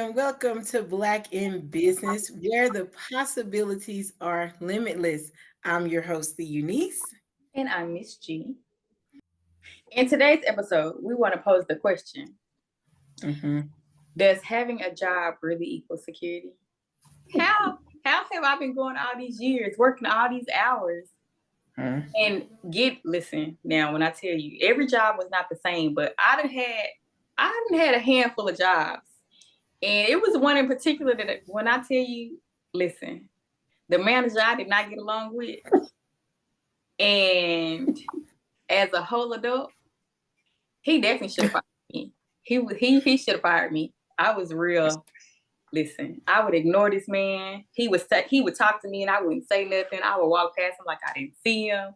and welcome to Black in Business, where the possibilities are limitless. I'm your host, the Eunice. And I'm Miss G. In today's episode, we want to pose the question: Mm-hmm. does having a job really equal security? How have I been going all these years, working all these hours, and listen now? When I tell you, every job was not the same, but I done had a handful of jobs, and it was one in particular that when I tell you, listen, the manager I did not get along with, and as a whole adult, he definitely should have fired me. He should have fired me. I was real. Listen, I would ignore this man. He would talk to me and I wouldn't say nothing. I would walk past him like I didn't see him.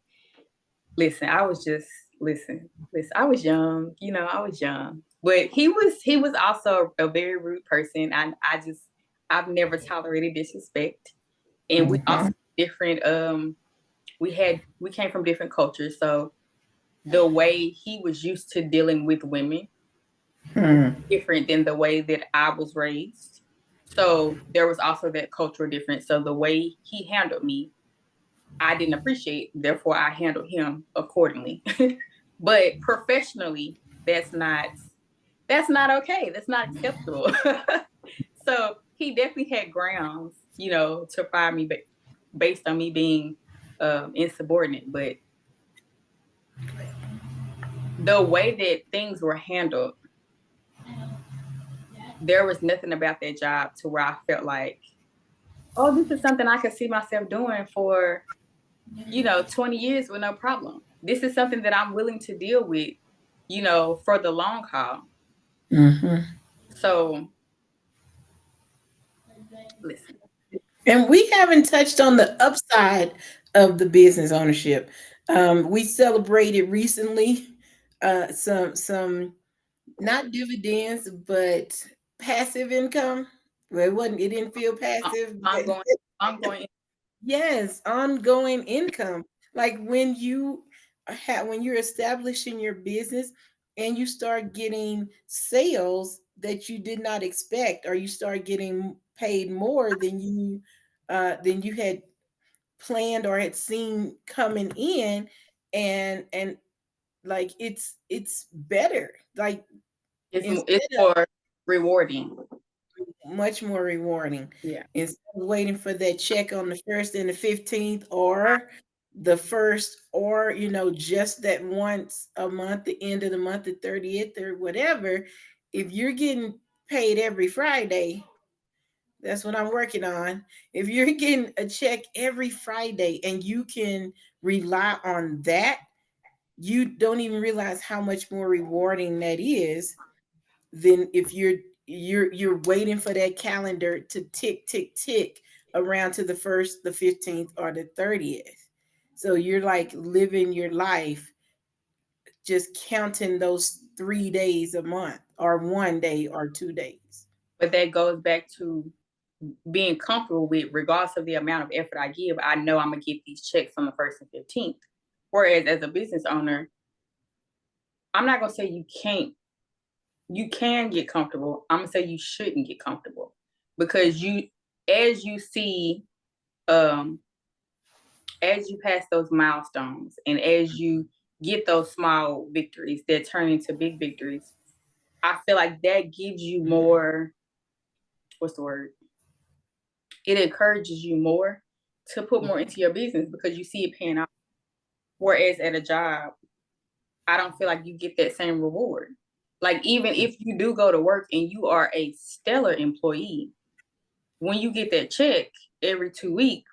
Listen, I was just listen. I was young, I was young, but he was also a very rude person. I've never tolerated disrespect, and we Mm-hmm. also different. We came from different cultures, so the way he was used to dealing with women different than the way that I was raised. So there was also that cultural difference. So the way he handled me, I didn't appreciate. Therefore, I handled him accordingly. But professionally, that's not okay. That's not acceptable. So he definitely had grounds, to fire me based on me being insubordinate. But the way that things were handled, there was nothing about that job to where I felt like, oh, this is something I could see myself doing for, 20 years with no problem. This is something that I'm willing to deal with, for the long haul. Mm-hmm. So listen, And we haven't touched on the upside of the business ownership. We celebrated recently some not dividends, but passive income. Well, it didn't feel passive, but ongoing, ongoing. yes, ongoing income. Like when you're establishing your business and you start getting sales that you did not expect, or you start getting paid more than you had planned or had seen coming in, and like it's better. Like It's instead more rewarding. much more rewarding Yeah. instead of waiting for that check on the 1st and the 15th, or the first, or just that once a month, the end of the month, the 30th or whatever. If you're getting paid every Friday, that's what I'm working on. If you're getting a check every Friday and you can rely on that, you don't even realize how much more rewarding that is than if you're waiting for that calendar to tick tick tick around to the 1st, the 15th, or the 30th. So you're like living your life just counting those 3 days a month, or 1 day or 2 days. But that goes back to being comfortable with, regardless of the amount of effort I give, I know I'm gonna get these checks on the 1st and 15th. Whereas as a business owner, I'm not gonna say you can get comfortable. I'm gonna say you shouldn't get comfortable, because as you see, um, as you pass those milestones and as you get those small victories that turn into big victories, I feel like that gives you more. What's the word? It encourages you more to put more into your business because you see it paying off. Whereas at a job, I don't feel like you get that same reward. Like, even if you do go to work and you are a stellar employee, when you get that check every 2 weeks,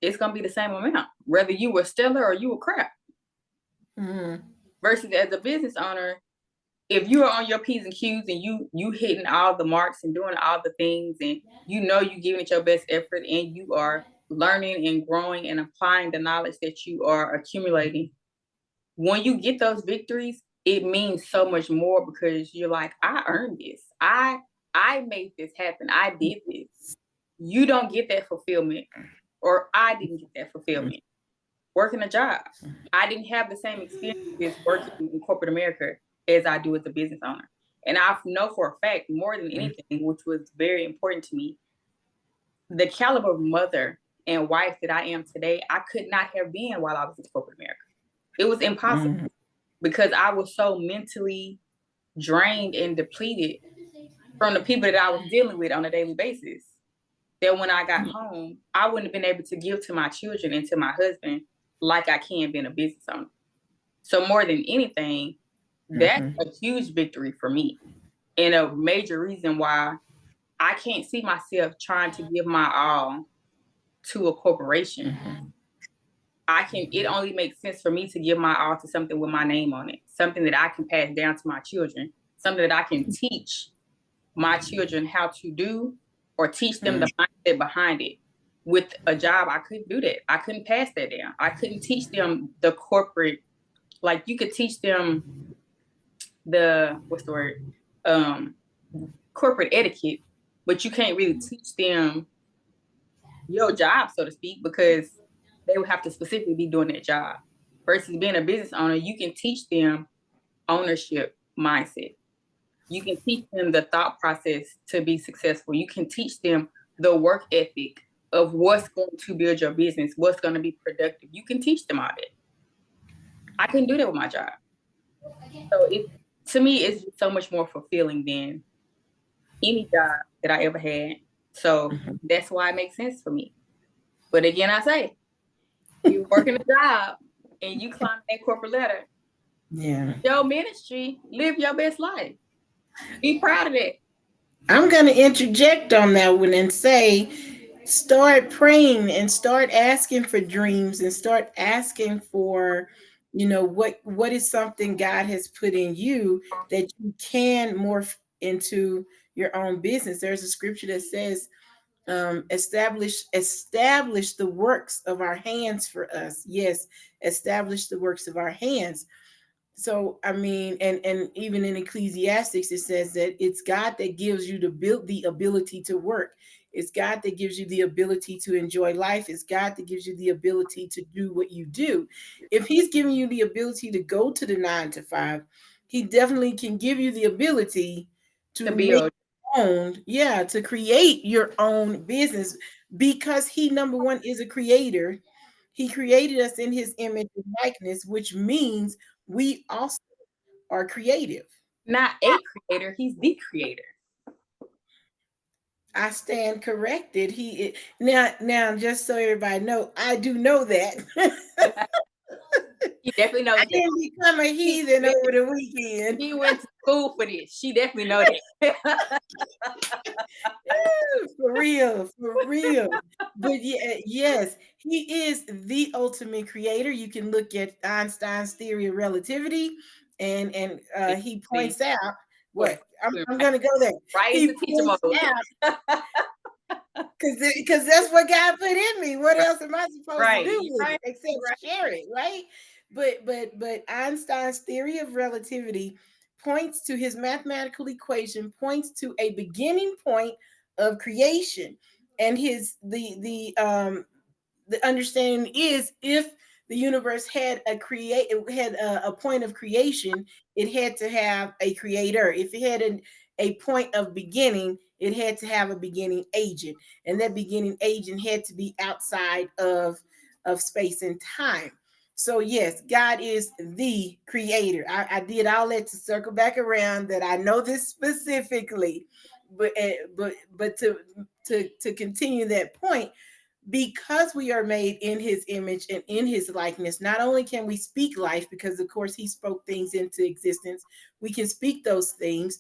it's gonna be the same amount, whether you were stellar or you were crap. Mm-hmm. Versus as a business owner, if you are on your P's and Q's and you hitting all the marks and doing all the things, and you giving it your best effort, and you are learning and growing and applying the knowledge that you are accumulating, when you get those victories, it means so much more because you're like, I earned this. I made this happen. I did this. You don't get that fulfillment, or I didn't get that fulfillment working a job. I didn't have the same experiences working in corporate America as I do as a business owner. And I know for a fact, more than anything, which was very important to me, the caliber of mother and wife that I am today, I could not have been while I was in corporate America. It was impossible Mhm. because I was so mentally drained and depleted from the people that I was dealing with on a daily basis that when I got home, I wouldn't have been able to give to my children and to my husband like I can being a business owner. So more than anything, that's Mhm. a huge victory for me and a major reason why I can't see myself trying to give my all to a corporation. Mhm. It only makes sense for me to give my all to something with my name on it, something that I can pass down to my children, something that I can teach my children how to do or teach them the Mhm. mindset behind it. With a job, I couldn't do that. I couldn't pass that down. I couldn't teach them the corporate, like you could teach them the, what's the word? Um, Corporate etiquette, but you can't really teach them your job, so to speak, because they would have to specifically be doing that job. Versus being a business owner, you can teach them ownership mindset. You can teach them the thought process to be successful. You can teach them the work ethic of what's going to build your business, what's going to be productive. You can teach them all that. I can do that with my job. So it to me, it's just so much more fulfilling than any job that I ever had. So Mhm. that's why it makes sense for me. But again, I say, you working a job and you climb that corporate ladder, Yeah. your ministry, live your best life. Be proud of that. I'm going to interject on that one and say start praying and start asking for dreams and start asking for what is something God has put in you that you can morph into your own business. There's a scripture that says establish the works of our hands for us. Yes, establish the works of our hands. So I mean, and even in Ecclesiastics it says that it's God that gives you the ability to work. It's God that gives you the ability to enjoy life. It's God that gives you the ability to do what you do. If he's giving you the ability to go to the 9 to 5, he definitely can give you the ability To to make build. yeah, to create your own business, because he, number one, is a creator. He created us in his image and likeness, which means we also are creative. Not a creator, he's the creator. I stand corrected. Now, just so everybody know, I do know that. He definitely I knows that. didn't become a He, heathen over the weekend. he went to school for this. She definitely know that. For real, for real. But yeah, yes, he is the ultimate creator. You can look at Einstein's theory of relativity, and he See, points out for what I'm going to go there. right He into teacher points mode. out because that's what God put in me. What else am I supposed to Right. do You with right. it except Right. share it, right? But Einstein's theory of relativity points to his mathematical equation, points to a beginning point of creation, and the understanding is if the universe had a point of creation, it had to have a creator. If it had a point of beginning, it had to have a beginning agent, and that beginning agent had to be outside of space and time. So yes, God is the creator. I did all that to circle back around that I know this specifically, but to continue that point, because we are made in his image and in his likeness, not only can we speak life, because of course he spoke things into existence, we can speak those things,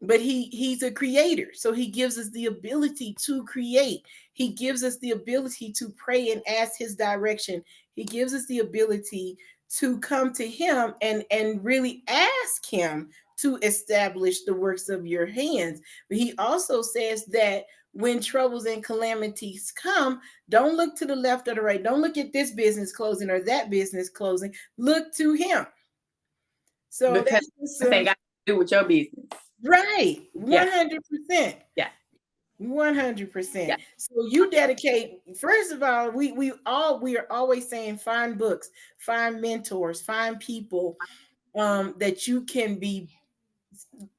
but he's a creator. So he gives us the ability to create. He gives us the ability to pray and ask his direction. He gives us the ability to come to him and really ask him to establish the works of your hands. But he also says that when troubles and calamities come, don't look to the left or the right. Don't look at this business closing or that business closing. Look to him. So Because that's just this ain't got to do with your business. right. Yeah. 100%. Yeah. 100%. Yeah. So you dedicate, first of all, we are always saying find books, find mentors, find people that you can be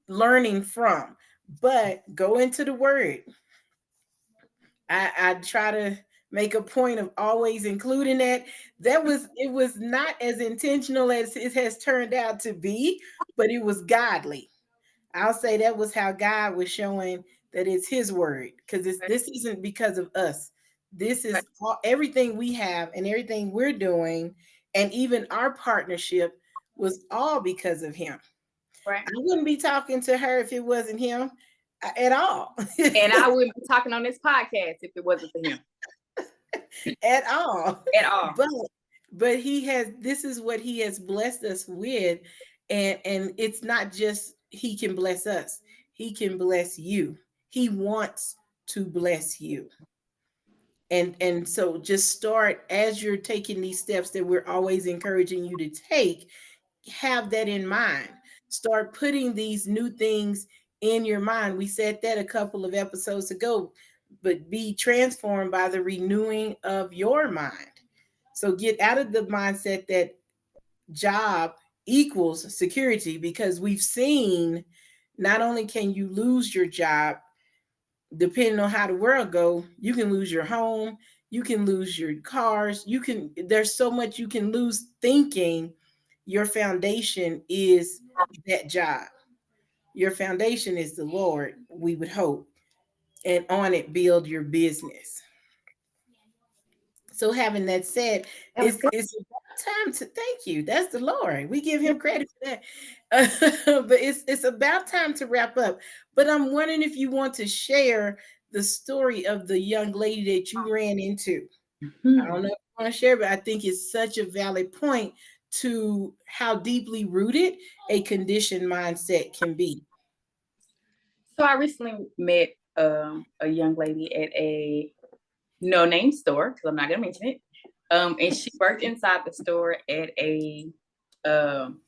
learning from. But go into the word. I try to make a point of always including that. It was not as intentional as it has turned out to be, but it was godly. I'll say that was how God was showing that it's His word, because this isn't because of us. This is everything we have and everything we're doing, and even our partnership was all because of Him. Right. I wouldn't be talking to her if it wasn't Him at all. And I wouldn't be talking on this podcast if it wasn't for him. At all. At all. But he has, this is what he has blessed us with, and it's not just he can bless us. He can bless you. He wants to bless you. And so just start as you're taking these steps that we're always encouraging you to take, have that in mind. Start putting these new things in your mind. We said that a couple of episodes ago, but be transformed by the renewing of your mind. So get out of the mindset that job equals security, because we've seen not only can you lose your job, depending on how the world go, you can lose your home, you can lose your cars, there's so much you can lose thinking your foundation is that job. Your foundation is the Lord, we would hope, and on it build your business. So having that said, That was good. it's about time to thank you. That's the Lord. We give him credit for that. But it's about time to wrap up. But I'm wondering if you want to share the story of the young lady that you ran into. I don't know if you want to share, but I think it's such a valid point to how deeply rooted a conditioned mindset can be. So I recently met a young lady at a no name store, because I'm not gonna mention it. And she worked inside the store um,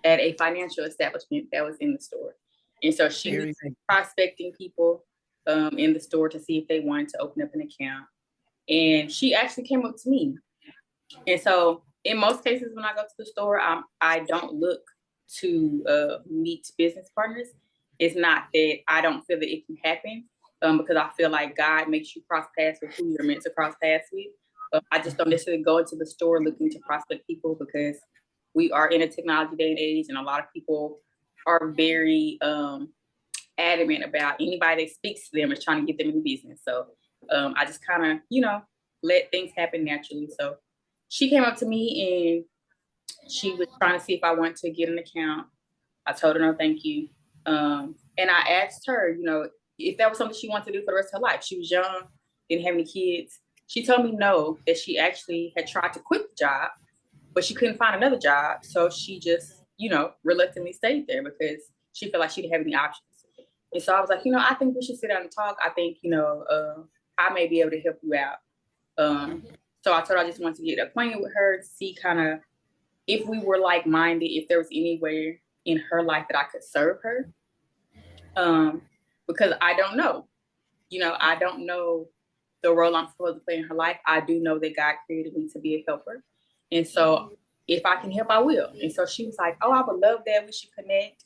at a financial establishment that was in the store. And so she was Very good. prospecting people in the store to see if they wanted to open up an account. And she actually came up to me. And so in most cases, when I go to the store, I don't look to meet business partners. It's not that I don't feel that it can happen, because I feel like God makes you cross paths with who you're meant to cross paths with. I just don't necessarily go into the store looking to prospect people, because we are in a technology day and age, and a lot of people are very adamant about anybody that speaks to them is trying to get them in business. So I just kind of, let things happen naturally. So she came up to me and she was trying to see if I wanted to get an account. I told her no, thank you. And I asked her, if that was something she wanted to do for the rest of her life. She was young, didn't have any kids. She told me no, that she actually had tried to quit the job, but she couldn't find another job. So she just, reluctantly stayed there because she felt like she didn't have any options. And so I was like, I think we should sit down and talk. I think, I may be able to help you out. So I told her I just wanted to get acquainted with her to see kind of if we were like minded, if there was anywhere in her life that I could serve her. Because I don't know, I don't know the role I'm supposed to play in her life. I do know that God created me to be a helper. And so if I can help, I will. And so she was like, oh, I would love that. We should connect.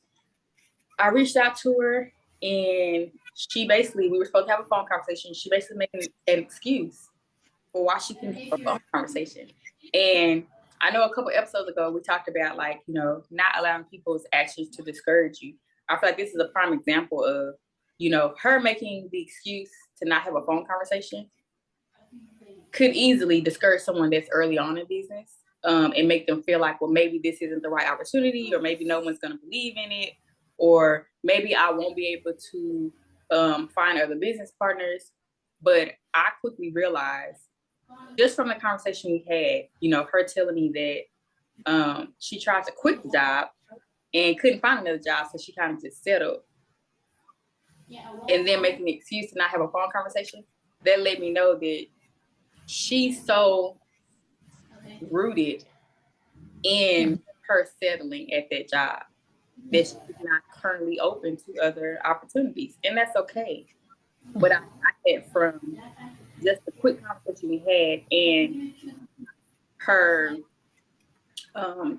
I reached out to her and we were supposed to have a phone conversation. She basically made an excuse for why she couldn't have a phone conversation. And I know a couple episodes ago, we talked about not allowing people's actions to discourage you. I feel like this is a prime example of, her making the excuse to not have a phone conversation could easily discourage someone that's early on in business, and make them feel like, well, maybe this isn't the right opportunity, or maybe no one's going to believe in it, or maybe I won't be able to find other business partners. But I quickly realized, just from the conversation we had, her telling me that she tried to quit the job and couldn't find another job, so she kind of just settled, and then making the excuse to not have a phone conversation. That let me know that she's so rooted in her settling at that job that she's not currently open to other opportunities. And that's okay. But I had from just the quick conversation we had and her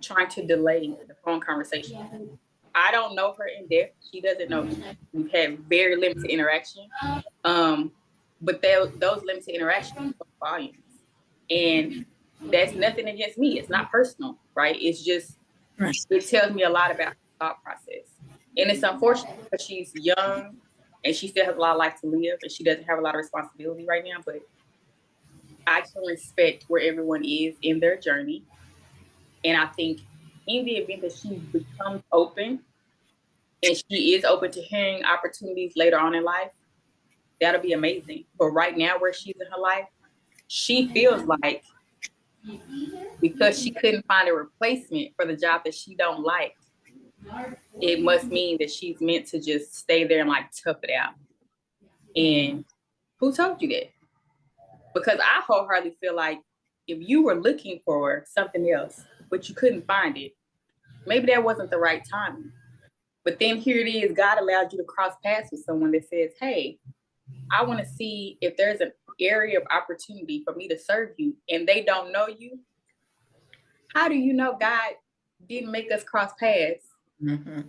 trying to delay the phone conversation. I don't know her in depth. She doesn't know me. We've had very limited interaction. But those limited interactions spoke volumes. And that's nothing against me. It's not personal, right? It's just, Right. it tells me a lot about her thought process. And it's unfortunate because she's young and she still has a lot of life to live and she doesn't have a lot of responsibility right now. But I can respect where everyone is in their journey. And I think in the event that she becomes open and she is open to hearing opportunities later on in life, that'll be amazing. But right now, where she's in her life, she feels like because she couldn't find a replacement for the job that she don't like, it must mean that she's meant to just stay there and like tough it out. And who told you that? Because I wholeheartedly feel like if you were looking for something else, but you couldn't find it, maybe that wasn't the right timing. But then here it is, God allowed you to cross paths with someone that says, hey, I want to see if there's an area of opportunity for me to serve you, and they don't know you. How do you know God didn't make us cross paths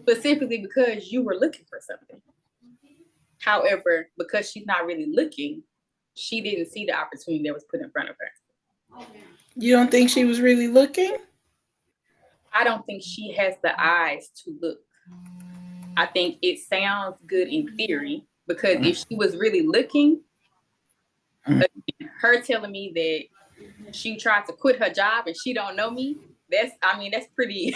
specifically because you were looking for something? However, because she's not really looking, she didn't see the opportunity that was put in front of her. You don't think she was really looking? I don't think she has the eyes to look. I think it sounds good in theory because if she was really looking, her telling me that she tried to quit her job and she don't know me, that's pretty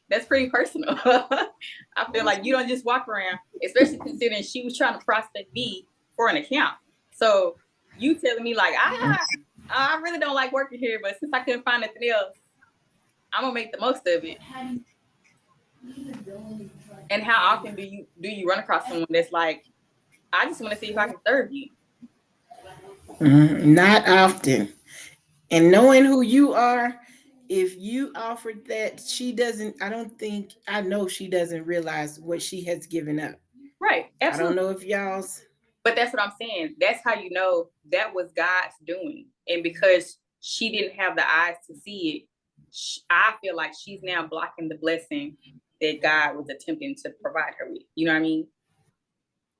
that's pretty personal. I feel like you don't just walk around, especially considering she was trying to prospect me for an account. So you telling me like I really don't like working here, but since I couldn't find anything else, I'm gonna make the most of it. And how often do you run across someone that's like, I just want to see if I can serve you? Not often. And knowing who you are, if you offered that, she doesn't, I don't think, I know she doesn't realize what she has given up. Right, I don't absolutely. know if y'all's. But that's what I'm saying. That's how you know that was God's doing. And because she didn't have the eyes to see it, I feel like she's now blocking the blessing that God was attempting to provide her with. You know what I mean?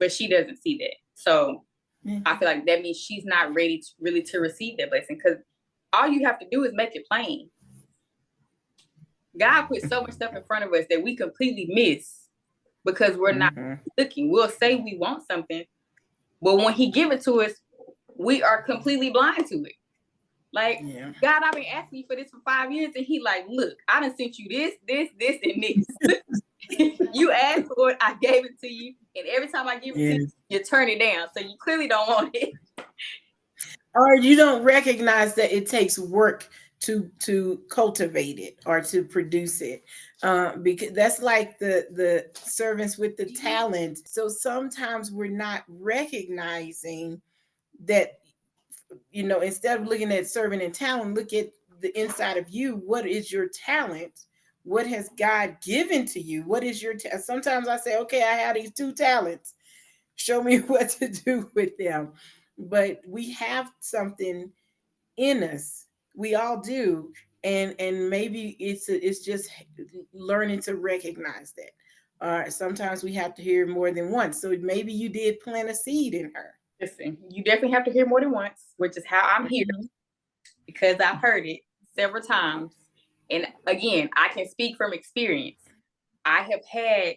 But she doesn't see that. So I feel like that means she's not ready to really to receive that blessing, because all you have to do is make it plain. God put so much stuff in front of us that we completely miss because we're not looking. We'll say we want something, but when he give it to us, we are completely blind to it. Like, God, I've been asking you for this for 5 years. And he like, look, I done sent you this, and this. You asked for it, I gave it to you. And every time I give it to you, you turn it down. So you clearly don't want it. Or you don't recognize that it takes work to cultivate it or to produce it, because that's like the servants with the talent. So sometimes we're not recognizing that, instead of looking at servant and talent, look at the inside of you. What is your talent? What has God given to you? What is your sometimes I say, okay, I have these two talents, show me what to do with them. But we have something in us, we all do. And maybe it's just learning to recognize that. Sometimes we have to hear more than once, so maybe you did plant a seed in her. Listen, you definitely have to hear more than once, which is how I'm here, because I've heard it several times. And again, I can speak from experience. I have had,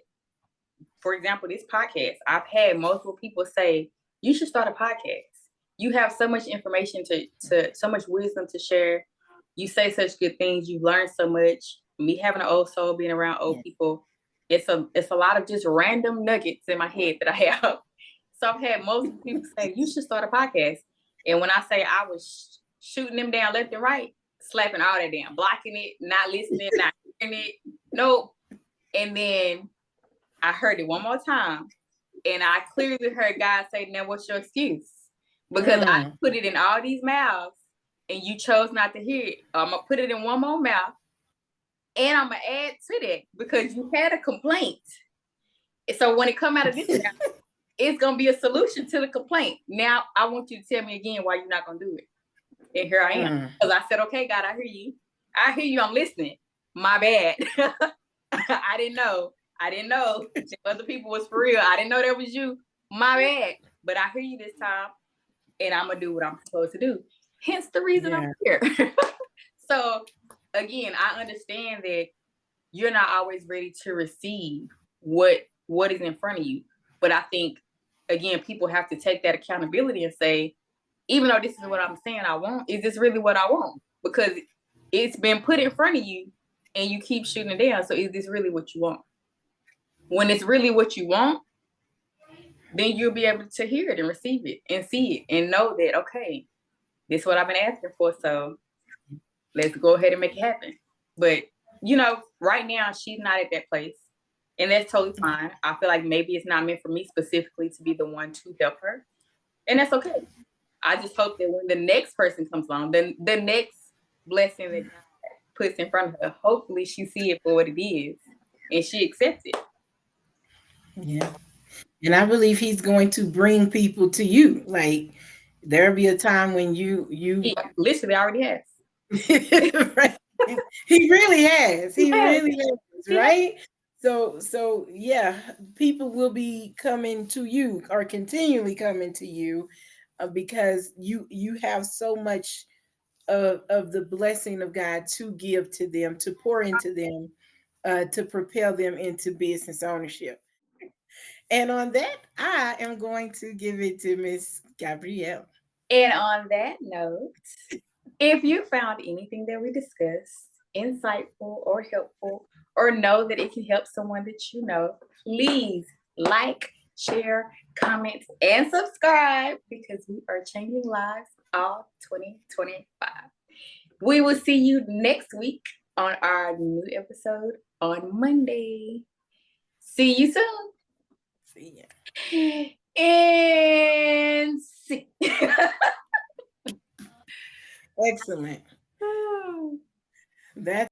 for example, this podcast, I've had multiple people say, you should start a podcast. You have so much information to so much wisdom to share. You say such good things. You've learned so much. Me having an old soul, being around old people, it's a lot of just random nuggets in my head that I have. So I've had multiple people say, you should start a podcast. And when I say I was shooting them down left and right, slapping all that down, blocking it, not listening, not hearing it. Nope. And then I heard it one more time, and I clearly heard God say, now what's your excuse? Because I put it in all these mouths and you chose not to hear it. I'm going to put it in one more mouth, and I'm going to add to that because you had a complaint. So when it come out of this mouth, it's going to be a solution to the complaint. Now I want you to tell me again why you're not going to do it. And here I am. Because I said, okay, God, I hear you. I hear you. I'm listening. My bad. I didn't know. I didn't know that other people was for real. I didn't know that was you. My bad. But I hear you this time, and I'm gonna do what I'm supposed to do. Hence the reason I'm Yeah. here. So again, I understand that you're not always ready to receive what is in front of you. But I think again, people have to take that accountability and say, even though this is what I'm saying I want, is this really what I want? Because it's been put in front of you and you keep shooting it down. So is this really what you want? When it's really what you want, then you'll be able to hear it and receive it and see it and know that, okay, this is what I've been asking for. So let's go ahead and make it happen. But, right now she's not at that place. And that's totally fine. I feel like maybe it's not meant for me specifically to be the one to help her. And that's okay. I just hope that when the next person comes along, then the next blessing that God puts in front of her, hopefully she see it for what it is and she accepts it. Yeah. And I believe he's going to bring people to you. Like there'll be a time when you He literally already has. right. He really has. He He has. really has, He has. right? So yeah, people will be coming to you or continually coming to you because you have so much of the blessing of God to give to them, to pour into them, to propel them into business ownership. And on that, I am going to give it to Miss Gabrielle. And on that note, if you found anything that we discussed insightful or helpful, or know that it can help someone that you know, please like, share, comment, and subscribe because we are changing lives all 2025. We will see you next week on our new episode on Monday. See you soon. See ya. And see. Excellent. That's